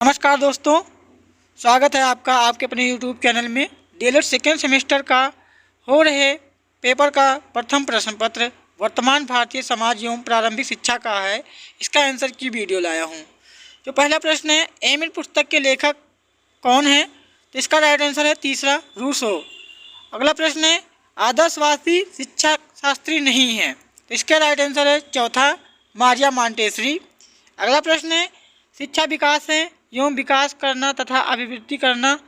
नमस्कार दोस्तों, स्वागत है आपका आपके अपने यूट्यूब चैनल में। डीएलएड सेकेंड सेमेस्टर का हो रहे पेपर का प्रथम प्रश्न पत्र वर्तमान भारतीय समाज एवं प्रारंभिक शिक्षा का है। इसका आंसर की वीडियो लाया हूँ। जो पहला प्रश्न है, एमिल पुस्तक के लेखक कौन है? तो इसका राइट आंसर है तीसरा, रूसो। अगला प्रश्न है, आदर्शवादी शिक्षा शास्त्री नहीं है। तो इसका राइट आंसर है चौथा, मारिया मॉन्टेसरी। अगला प्रश्न है, शिक्षा विकास है एवं विकास करना तथा अभिवृद्धि करना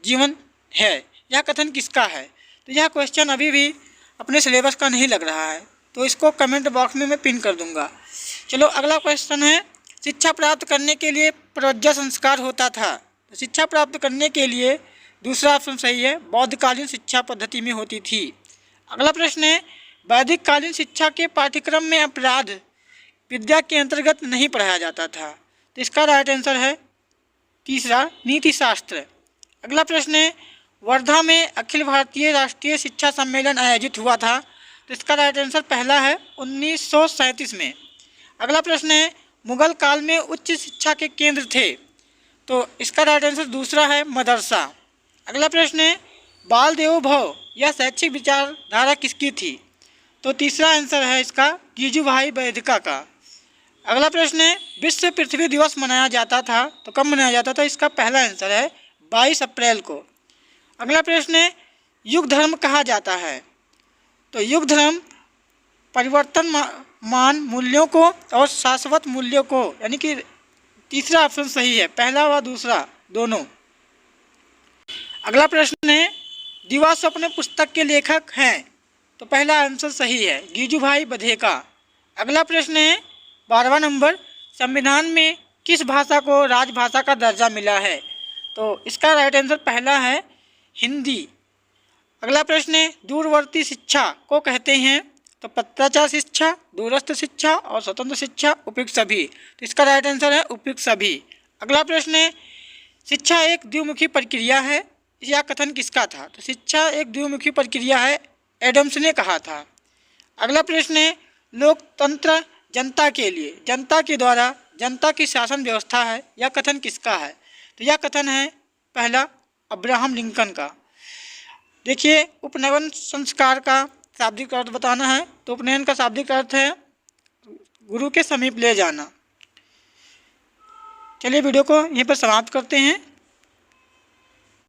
जीवन है, यह कथन किसका है? तो यह क्वेश्चन अभी भी अपने सिलेबस का नहीं लग रहा है, तो इसको कमेंट बॉक्स में मैं पिन कर दूंगा। चलो अगला क्वेश्चन है, शिक्षा प्राप्त करने के लिए प्रज्ञा संस्कार होता था। तो शिक्षा प्राप्त करने के लिए दूसरा ऑप्शन सही है, बौद्धकालीन शिक्षा पद्धति में होती थी। अगला प्रश्न है, वैदिक कालीन शिक्षा के पाठ्यक्रम में अपराध विद्या के अंतर्गत नहीं पढ़ाया जाता था। तो इसका राइट आंसर है तीसरा, नीति शास्त्र। अगला प्रश्न है, वर्धा में अखिल भारतीय राष्ट्रीय शिक्षा सम्मेलन आयोजित हुआ था। तो इसका राइट आंसर पहला है 1937 में। अगला प्रश्न है, मुगल काल में उच्च शिक्षा के केंद्र थे। तो इसका राइट आंसर दूसरा है, मदरसा। अगला प्रश्न है, बाल देवो भव यह शैक्षिक विचारधारा किसकी थी? तो तीसरा आंसर है इसका, गिजुभाई वैदिका का। अगला प्रश्न है, विश्व पृथ्वी दिवस मनाया जाता था तो कब मनाया जाता था? इसका पहला आंसर है 22 अप्रैल को। अगला प्रश्न है, युग धर्म कहा जाता है। तो युग धर्म परिवर्तनमान मूल्यों को और शाश्वत मूल्यों को, यानी कि तीसरा ऑप्शन सही है, पहला व दूसरा दोनों। अगला प्रश्न है, दिवा स्वप्न पुस्तक के लेखक हैं। तो पहला आंसर सही है, गिजुभाई बधेका। अगला प्रश्न है 12वां नंबर, संविधान में किस भाषा को राजभाषा का दर्जा मिला है? तो इसका राइट आंसर पहला है, हिंदी। अगला प्रश्न है, दूरवर्ती शिक्षा को कहते हैं। तो पत्राचार शिक्षा, दूरस्थ शिक्षा और स्वतंत्र शिक्षा, उपयुक्त सभी। तो इसका राइट आंसर है उपयुक्त सभी। अगला प्रश्न है, शिक्षा एक द्विमुखी प्रक्रिया है, यह कथन किसका था? तो शिक्षा एक द्विमुखी प्रक्रिया है, एडम्स ने कहा था। अगला प्रश्न है, लोकतंत्र जनता के लिए, जनता के द्वारा जनता की शासन व्यवस्था है, यह कथन किसका है? तो यह कथन है पहला, अब्राहम लिंकन का। देखिए, उपनयन संस्कार का शाब्दिक अर्थ बताना है। तो उपनयन का शाब्दिक अर्थ है गुरु के समीप ले जाना। चलिए वीडियो को यहीं पर समाप्त करते हैं।